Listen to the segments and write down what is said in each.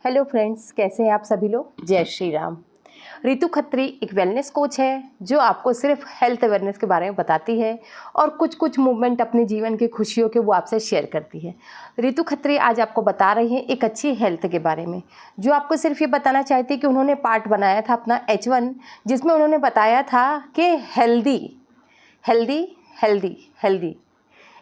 Hello friends, कैसे हैं आप सभी लोग। जय श्री राम। रितु खत्री एक वेलनेस कोच है जो आपको सिर्फ हेल्थ अवेयरनेस के बारे में बताती है और कुछ कुछ मूवमेंट अपने जीवन की खुशियों के वो आपसे शेयर करती है। रितु खत्री आज आपको बता रही हैं एक अच्छी हेल्थ के बारे में, जो आपको सिर्फ ये बताना चाहती है कि उन्होंने पार्ट बनाया था अपना H1, जिसमें उन्होंने बताया था कि healthy healthy healthy healthy.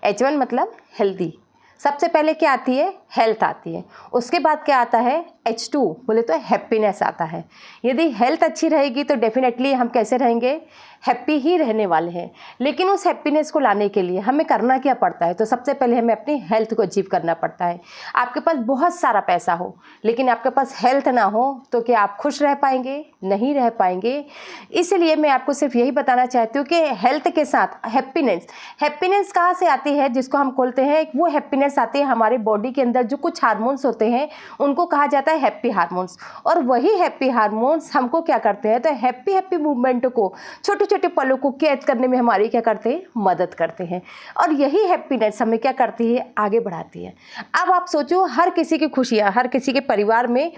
H1 मतलब हेल्दी। सबसे पहले क्या आती है? हेल्थ आती है। उसके बाद क्या आता है? H2 बोले तो हैप्पीनेस आता है। यदि हेल्थ अच्छी रहेगी तो डेफिनेटली हम कैसे रहेंगे? हैप्पी ही रहने वाले हैं। लेकिन उस हैप्पीनेस को लाने के लिए हमें करना क्या पड़ता है? तो सबसे पहले हमें अपनी हेल्थ को अचीव करना पड़ता है। आपके पास बहुत सारा पैसा हो लेकिन आपके पास हेल्थ ना हो तो क्या आप खुश रह पाएंगे? नहीं रह पाएंगे। इसलिए मैं आपको सिर्फ यही बताना चाहती हूँ कि हेल्थ के साथ हैप्पीनेस कहाँ से आती है? जिसको हम बोलते हैं वो हैप्पीनेस आती है हमारे बॉडी के अंदर जो कुछ हार्मोन्स होते हैं उनको कहा जाता है हैप्पी हार्मोन्स। और वही हैप्पी हार्मोन्स हमको क्या करते हैं? तो हैप्पी मूवमेंट को, छोटे छोटे पलों को कैद करने में हमारी क्या करते हैं? मदद करते हैं। और यही हैप्पीनेस हमें क्या करती है? आगे बढ़ाती है। अब आप सोचो, हर किसी की खुशियाँ, हर किसी के परिवार में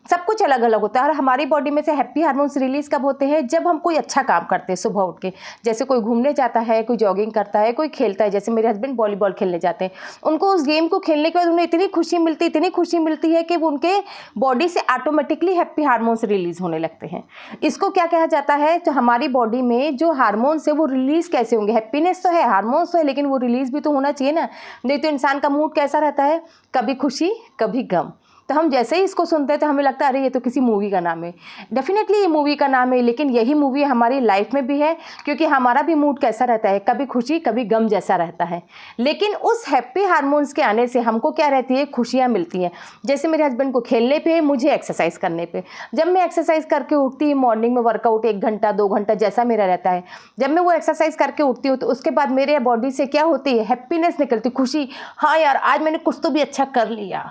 सब कुछ अलग अलग होता है। और हमारी बॉडी में से हैप्पी हार्मोन्स रिलीज कब होते हैं? जब हम कोई अच्छा काम करते हैं सुबह उठ के। जैसे कोई घूमने जाता है, कोई जॉगिंग करता है, कोई खेलता है। जैसे मेरे हस्बैंड वॉलीबॉल खेलने जाते हैं, उनको उस गेम को खेलने के बाद उन्हें इतनी खुशी मिलती है कि वो उनके बॉडी से ऑटोमेटिकली हैप्पी हार्मोन्स रिलीज होने लगते हैं। इसको क्या कहा जाता है? तो हमारी बॉडी में जो हार्मोन्स है वो रिलीज कैसे होंगे? हैप्पीनेस तो है, हार्मोन्स तो है, लेकिन वो रिलीज भी तो होना चाहिए ना। नहीं तो इंसान का मूड कैसा रहता है? कभी खुशी कभी गम। तो हम जैसे ही इसको सुनते हैं तो हमें लगता है अरे ये तो किसी मूवी का नाम है। डेफिनेटली ये मूवी का नाम है, लेकिन यही मूवी हमारी लाइफ में भी है, क्योंकि हमारा भी मूड कैसा रहता है? कभी खुशी कभी गम जैसा रहता है। लेकिन उस हैप्पी हार्मोन्स के आने से हमको क्या रहती है? खुशियाँ मिलती हैं। जैसे मेरे हस्बैंड को खेलने पे, मुझे एक्सरसाइज करने पे। जब मैं एक्सरसाइज करके उठती हूँ मॉर्निंग में, वर्कआउट 1 घंटा 2 घंटा जैसा मेरा रहता है, जब मैं वो एक्सरसाइज करके उठती हूँ तो उसके बाद मेरे बॉडी से क्या होती है? हैप्पीनेस निकलती, खुशी। हाँ यार, आज मैंने कुछ तो भी अच्छा कर लिया,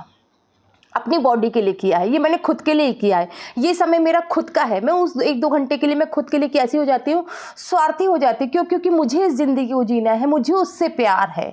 अपनी बॉडी के लिए किया है, ये मैंने खुद के लिए ही किया है, ये समय मेरा खुद का है। मैं उस 1-2 घंटे के लिए मैं खुद के लिए कैसी हो जाती हूँ? स्वार्थी हो जाती हूँ। क्यों? क्योंकि मुझे इस ज़िंदगी को जीना है, मुझे उससे प्यार है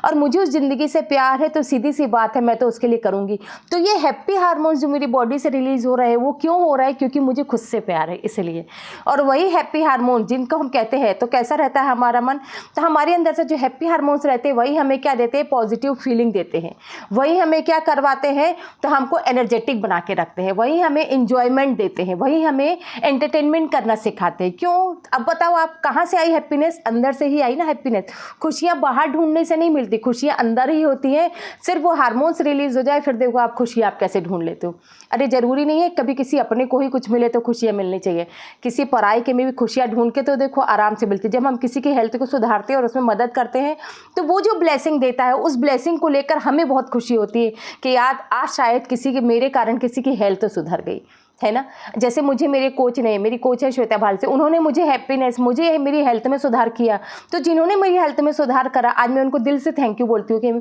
और मुझे उस ज़िंदगी से प्यार है, तो सीधी सी बात है मैं तो उसके लिए करूँगी। तो ये हैप्पी हार्मोन्स जो मेरी बॉडी से रिलीज़ हो रहे हैं वो क्यों हो रहा है? क्योंकि मुझे खुद से प्यार है, इसलिए। और वही हैप्पी हार्मोन जिनको हम कहते हैं, तो कैसा रहता है हमारा मन? तो हमारे अंदर से जो हैप्पी हार्मोन्स रहते हैं वही हमें क्या देते हैं? पॉजिटिव फीलिंग देते हैं। वही हमें क्या करवाते हैं? तो हमको एनर्जेटिक बना के रखते हैं। वही हमें इंजॉयमेंट देते हैं, वही हमें एंटरटेनमेंट करना सिखाते हैं। क्यों? अब बताओ, आप कहाँ से आई हैप्पीनेस? अंदर से ही आई ना हैप्पीनेस। खुशियाँ बाहर ढूंढने से नहीं मिलती, खुशियाँ अंदर ही होती हैं। सिर्फ वो हार्मोन्स रिलीज हो जाए, फिर देखो आप खुशियाँ आप कैसे ढूंढ लेते हो। अरे ज़रूरी नहीं है कभी किसी अपने को ही कुछ मिले तो खुशियाँ मिलनी चाहिए। किसी पराई के में भी खुशियाँ ढूंढ के तो देखो आराम से मिलती। जब हम किसी की हेल्थ को सुधारते हैं और उसमें मदद करते हैं तो वो जो ब्लेसिंग देता है, उस ब्लेसिंग को लेकर हमें बहुत खुशी होती है कि यार आज शायद किसी के, मेरे कारण किसी की हेल्थ तो सुधर गई है ना। जैसे मुझे मेरे कोच ने, मेरी कोच है श्वेता भाल से, उन्होंने मुझे हैप्पीनेस, मुझे मेरी हेल्थ में सुधार किया। तो जिन्होंने मेरी हेल्थ में सुधार करा, आज मैं उनको दिल से थैंक यू बोलती हूँ कि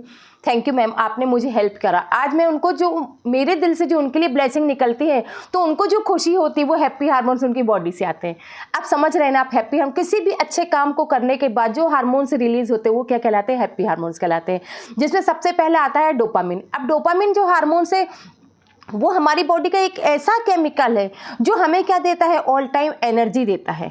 थैंक यू मैम, आपने मुझे हेल्प करा। आज मैं उनको, जो मेरे दिल से जो उनके लिए ब्लेसिंग निकलती है, तो उनको जो खुशी होती है वो हैप्पी हार्मोन्स उनकी बॉडी से आते हैं। आप समझ रहे हैं ना? आप हैप्पी, हम किसी भी अच्छे काम को करने के बाद जो हार्मोन्स रिलीज होते हैं वो क्या कहलाते हैं? हैप्पी हार्मोन्स कहलाते हैं। जिसमें सबसे पहले आता है डोपामिन। अब डोपामिन जो हार्मोन्स है वो हमारी बॉडी का एक ऐसा केमिकल है जो हमें क्या देता है? ऑल टाइम एनर्जी देता है,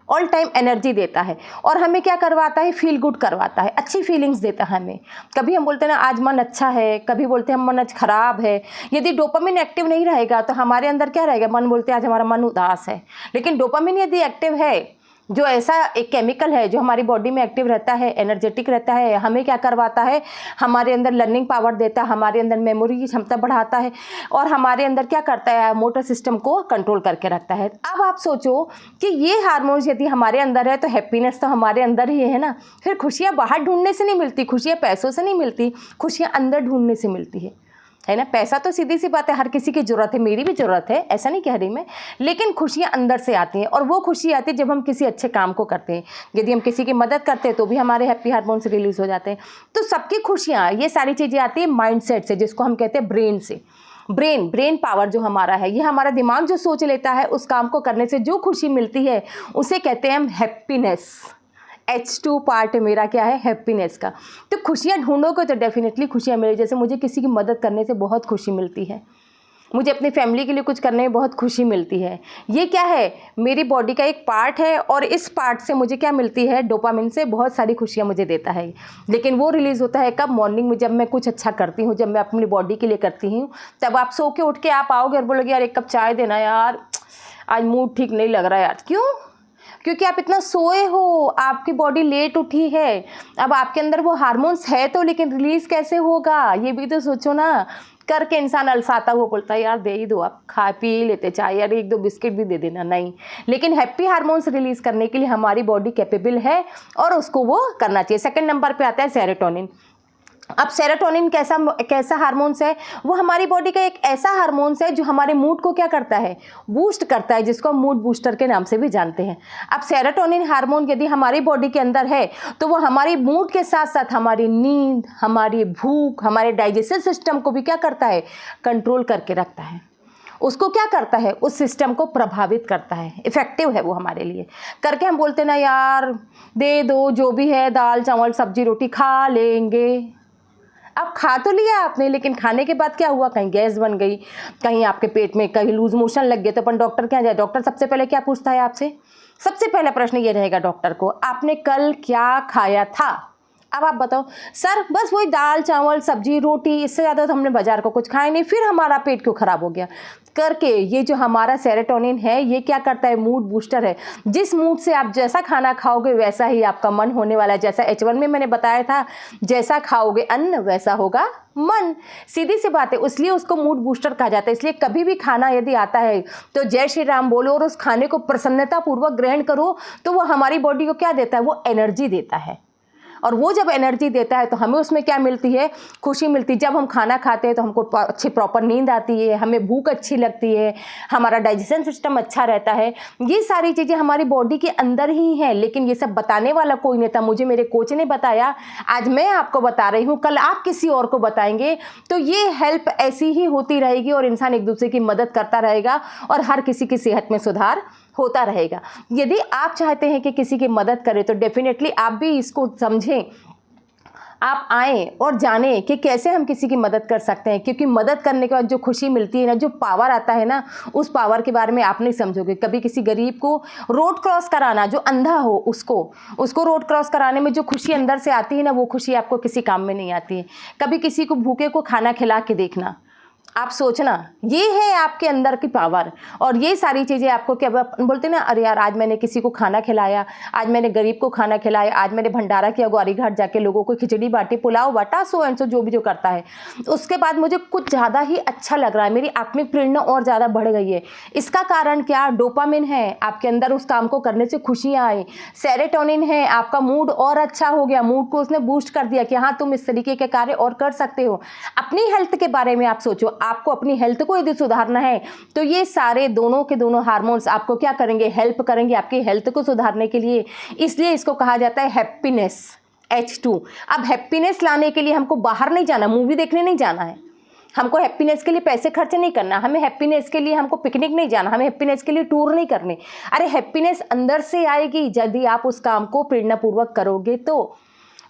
ऑल टाइम एनर्जी देता है। और हमें क्या करवाता है? फील गुड करवाता है, अच्छी फीलिंग्स देता है हमें। कभी हम बोलते हैं ना आज मन अच्छा है, कभी बोलते हैं हम मन आज खराब है। यदि डोपामिन एक्टिव नहीं रहेगा तो हमारे अंदर क्या रहेगा? मन बोलते हैं आज हमारा मन उदास है। लेकिन डोपामिन यदि एक्टिव है, जो ऐसा एक केमिकल है जो हमारी बॉडी में एक्टिव रहता है, एनर्जेटिक रहता है, हमें क्या करवाता है? हमारे अंदर लर्निंग पावर देता है, हमारे अंदर मेमोरी की क्षमता बढ़ाता है और हमारे अंदर क्या करता है? मोटर सिस्टम को कंट्रोल करके रखता है। अब आप सोचो कि ये हार्मोन्स यदि हमारे अंदर है तो हैप्पीनेस तो हमारे अंदर ही है ना। फिर खुशियाँ बाहर ढूंढने से नहीं मिलती, खुशियाँ पैसों से नहीं मिलती, खुशियाँ अंदर ढूंढने से मिलती है ना। पैसा तो सीधी सी बात है, हर किसी की ज़रूरत है, मेरी भी ज़रूरत है, ऐसा नहीं कह रही मैं। लेकिन खुशियाँ अंदर से आती हैं और वो खुशी आती है जब हम किसी अच्छे काम को करते हैं। यदि हम किसी की मदद करते हैं तो भी हमारे हैप्पी हार्मोन्स रिलीज हो जाते हैं। तो सबकी खुशियाँ, ये सारी चीज़ें आती है माइंडसेट से, जिसको हम कहते हैं ब्रेन से। ब्रेन पावर जो हमारा है, ये हमारा दिमाग जो सोच लेता है, उस काम को करने से जो खुशी मिलती है उसे कहते हैं हम हैप्पीनेस। H2 पार्ट मेरा क्या है? हैप्पीनेस का। तो खुशियाँ ढूंढोगे तो डेफिनेटली खुशियाँ मिलेगी। जैसे मुझे किसी की मदद करने से बहुत खुशी मिलती है, मुझे अपनी फैमिली के लिए कुछ करने में बहुत खुशी मिलती है। ये क्या है, मेरी बॉडी का एक पार्ट है और इस पार्ट से मुझे क्या मिलती है, डोपामिन से बहुत सारी खुशियाँ मुझे देता है। लेकिन वो रिलीज़ होता है कब, मॉर्निंग में जब मैं कुछ अच्छा करती हूँ, जब मैं अपनी बॉडी के लिए करती हूँ। तब आप सो के उठ के आप आओगे और बोलोगे यार 1 कप चाय देना यार, आज मूड ठीक नहीं लग रहा यार। क्यों? क्योंकि आप इतना सोए हो, आपकी बॉडी लेट उठी है। अब आपके अंदर वो हार्मोन्स है तो, लेकिन रिलीज़ कैसे होगा ये भी तो सोचो ना। करके इंसान अलसाता हुआ बोलता है यार दे ही दो, आप खा पी लेते चाहे यार, 1-2 बिस्किट भी दे देना, नहीं। लेकिन हैप्पी हार्मोन्स रिलीज़ करने के लिए हमारी बॉडी कैपेबल है और उसको वो करना चाहिए। सेकंड नंबर पे आता है सेरोटोनिन। अब सेरोटोनिन कैसा हार्मोन्स है, वो हमारी बॉडी का एक ऐसा हार्मोन्स है जो हमारे मूड को क्या करता है, बूस्ट करता है, जिसको हम मूड बूस्टर के नाम से भी जानते हैं। अब सेरोटोनिन हार्मोन यदि हमारी बॉडी के अंदर है तो वो हमारी मूड के साथ साथ हमारी नींद, हमारी भूख, हमारे डाइजेस्टिव सिस्टम को भी क्या करता है, कंट्रोल करके रखता है। उसको क्या करता है, उस सिस्टम को प्रभावित करता है, इफेक्टिव है वो हमारे लिए। करके हम बोलते ना यार दे दो, जो भी है दाल चावल सब्जी रोटी खा लेंगे। अब खा तो लिया आपने, लेकिन खाने के बाद क्या हुआ, कहीं गैस बन गई, कहीं आपके पेट में कहीं लूज मोशन लग गए, तो अपन डॉक्टर क्या जाए, डॉक्टर सबसे पहले क्या पूछता है आपसे, सबसे पहला प्रश्न ये रहेगा डॉक्टर को, आपने कल क्या खाया था। अब आप बताओ सर बस वही दाल चावल सब्जी रोटी, इससे ज़्यादा तो हमने बाजार को कुछ खाया नहीं, फिर हमारा पेट क्यों ख़राब हो गया। करके ये जो हमारा सेरोटोनिन है ये क्या करता है, मूड बूस्टर है। जिस मूड से आप जैसा खाना खाओगे वैसा ही आपका मन होने वाला है। जैसा H1 में मैंने बताया था, जैसा खाओगे अन्न वैसा होगा मन, सीधी सी बात है। इसलिए उसको मूड बूस्टर कहा जाता है। इसलिए कभी भी खाना यदि आता है तो जय श्री राम बोलो और उस खाने को प्रसन्नतापूर्वक ग्रहण करो, तो वो हमारी बॉडी को क्या देता है, वो एनर्जी देता है। और वो जब एनर्जी देता है तो हमें उसमें क्या मिलती है, खुशी मिलती है। जब हम खाना खाते हैं तो हमको अच्छी प्रॉपर नींद आती है, हमें भूख अच्छी लगती है, हमारा डाइजेशन सिस्टम अच्छा रहता है। ये सारी चीज़ें हमारी बॉडी के अंदर ही हैं, लेकिन ये सब बताने वाला कोई नहीं था। मुझे मेरे कोच ने बताया, आज मैं आपको बता रही हूँ, कल आप किसी और को बताएंगे। तो ये हेल्प ऐसी ही होती रहेगी और इंसान एक दूसरे की मदद करता रहेगा और हर किसी की सेहत में सुधार होता रहेगा। यदि आप चाहते हैं कि किसी की मदद करें तो डेफिनेटली आप भी इसको समझें, आप आएँ और जानें कि कैसे हम किसी की मदद कर सकते हैं। क्योंकि मदद करने के बाद जो खुशी मिलती है ना, जो पावर आता है ना, उस पावर के बारे में आप नहीं समझोगे। कभी किसी गरीब को रोड क्रॉस कराना, जो अंधा हो उसको रोड क्रॉस कराने में जो खुशी अंदर से आती है ना, वो खुशी आपको किसी काम में नहीं आती है। कभी किसी को भूखे को खाना खिला के देखना, आप सोचना, ये है आपके अंदर की पावर। और ये सारी चीज़ें आपको क्या बोलते हैं ना, अरे यार आज मैंने किसी को खाना खिलाया, आज मैंने गरीब को खाना खिलाया, आज मैंने भंडारा किया, ग्वारी घाट जाके लोगों को खिचड़ी बांटी, पुलाव बांटा, सो एंड सो जो भी जो करता है, उसके बाद मुझे कुछ ज़्यादा ही अच्छा लग रहा है, मेरी आत्मिक प्रेरणा और ज़्यादा बढ़ गई है। इसका कारण क्या, डोपामिन है आपके अंदर, उस काम को करने से खुशियाँ आई। सेरोटोनिन है, आपका मूड और अच्छा हो गया, मूड को उसने बूस्ट कर दिया कि हाँ तुम इस तरीके के कार्य और कर सकते हो। अपनी हेल्थ के बारे में आप सोचो, आपको अपनी हेल्थ को यदि सुधारना है तो ये सारे दोनों के दोनों हार्मोन्स आपको क्या करेंगे, हेल्प करेंगे आपकी हेल्थ को सुधारने के लिए। इसलिए इसको कहा जाता है हैप्पीनेस, H2। अब हैप्पीनेस लाने के लिए हमको बाहर नहीं जाना, मूवी देखने नहीं जाना है, हमको हैप्पीनेस के लिए पैसे खर्च नहीं करना, हमें हैप्पीनेस के लिए हमको पिकनिक नहीं जाना, हमें हैप्पीनेस के लिए टूर नहीं करने। अरे हैप्पीनेस अंदर से आएगी यदि आप उस काम को प्रेरणापूर्वक करोगे तो।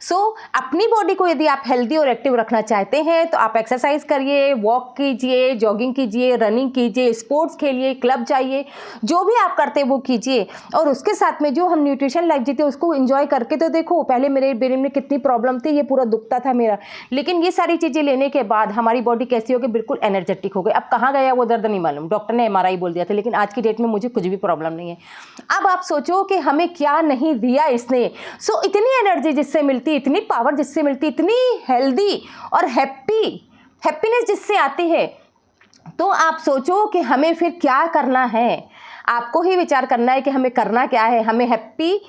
अपनी बॉडी को यदि आप हेल्दी और एक्टिव रखना चाहते हैं तो आप एक्सरसाइज करिए, वॉक कीजिए, जॉगिंग कीजिए, रनिंग कीजिए, स्पोर्ट्स खेलिए, क्लब जाइए, जो भी आप करते हैं वो कीजिए। और उसके साथ में जो हम न्यूट्रिशन लाइफ जीते उसको एंजॉय करके तो देखो। पहले मेरे ब्रेन में कितनी प्रॉब्लम थी, ये पूरा दुखता था मेरा, लेकिन ये सारी चीज़ें लेने के बाद हमारी बॉडी कैसी हो गई, बिल्कुल एनर्जेटिक हो गई। अब कहाँ गया वो दर्द नहीं मालूम, डॉक्टर ने MRI बोल दिया था, लेकिन आज की डेट में मुझे कुछ भी प्रॉब्लम नहीं है। अब आप सोचो कि हमें क्या नहीं दिया इसने। इतनी एनर्जी जिससे मिलती, इतनी पावर जिससे मिलती, इतनी हेल्दी और हैप्पीनेस जिससे आती है, तो आप सोचो कि हमें फिर क्या करना है। आपको ही विचार करना है कि हमें करना क्या है, हमें हैप्पी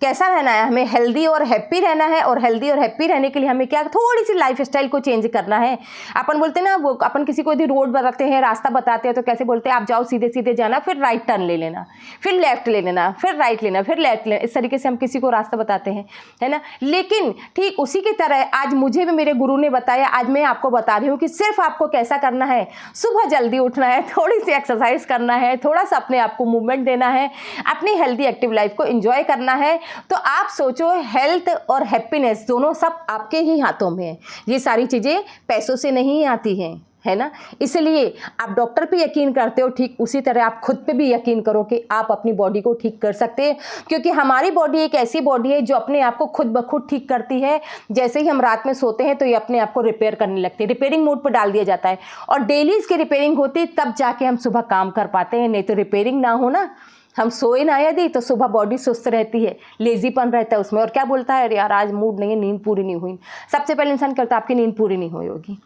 कैसा रहना है, हमें हेल्दी और हैप्पी रहना है। और हेल्दी और हैप्पी रहने के लिए हमें क्या, थोड़ी सी लाइफस्टाइल को चेंज करना है। अपन बोलते हैं ना, वो अपन किसी को यदि रोड बताते हैं, रास्ता बताते हैं तो कैसे बोलते हैं, आप जाओ सीधे सीधे जाना, फिर राइट टर्न ले लेना, फिर लेफ्ट ले लेना, फिर राइट लेना, फिर लेफ्ट लेना। इस तरीके से हम किसी को रास्ता बताते हैं, है ना। लेकिन ठीक उसी की तरह आज मुझे भी मेरे गुरु ने बताया, आज मैं आपको बता रही हूँ कि सिर्फ आपको कैसा करना है, सुबह जल्दी उठना है, थोड़ी सी एक्सरसाइज करना है, थोड़ा सा अपने आप को मूवमेंट देना है, अपनी हेल्दी एक्टिव लाइफ को एंजॉय करना है। तो आप सोचो, हेल्थ और हैप्पीनेस दोनों सब आपके ही हाथों में है। ये सारी चीज़ें पैसों से नहीं आती हैं, है ना। इसलिए आप डॉक्टर पे यकीन करते हो, ठीक उसी तरह आप खुद पे भी यकीन करो कि आप अपनी बॉडी को ठीक कर सकते हैं, क्योंकि हमारी बॉडी एक ऐसी बॉडी है जो अपने आप को खुद ब खुद ठीक करती है। जैसे ही हम रात में सोते हैं तो ये अपने आप को रिपेयर करने लगती है, रिपेयरिंग मोड पर डाल दिया जाता है, और डेली इसकी रिपेयरिंग होती है, तब जाके हम सुबह काम कर पाते हैं। नहीं तो रिपेयरिंग ना हो ना, हम सोए ना यदि, तो सुबह बॉडी सुस्त रहती है, लेजीपन रहता है उसमें, और क्या बोलता है, अरे यार आज मूड नहीं है, नींद पूरी नहीं हुई। सबसे पहले इंसान कहता है आपकी नींद पूरी नहीं हुई होगी।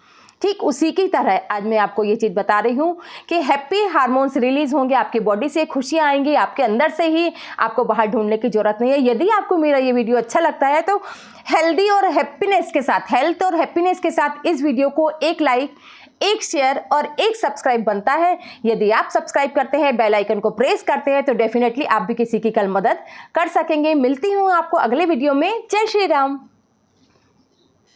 ठीक उसी की तरह आज मैं आपको ये चीज़ बता रही हूँ कि हैप्पी हार्मोन्स रिलीज होंगे आपकी बॉडी से, खुशियाँ आएंगी आपके अंदर से ही, आपको बाहर ढूंढने की जरूरत नहीं है। यदि आपको मेरा ये वीडियो अच्छा लगता है तो हेल्दी और हैप्पीनेस के साथ, हेल्थ और हैप्पीनेस के साथ इस वीडियो को एक लाइक, एक शेयर और एक सब्सक्राइब बनता है। यदि आप सब्सक्राइब करते हैं, बेल आइकन को प्रेस करते हैं, तो डेफिनेटली आप भी किसी की कल मदद कर सकेंगे। मिलती हूँ आपको अगले वीडियो में। जय श्री राम।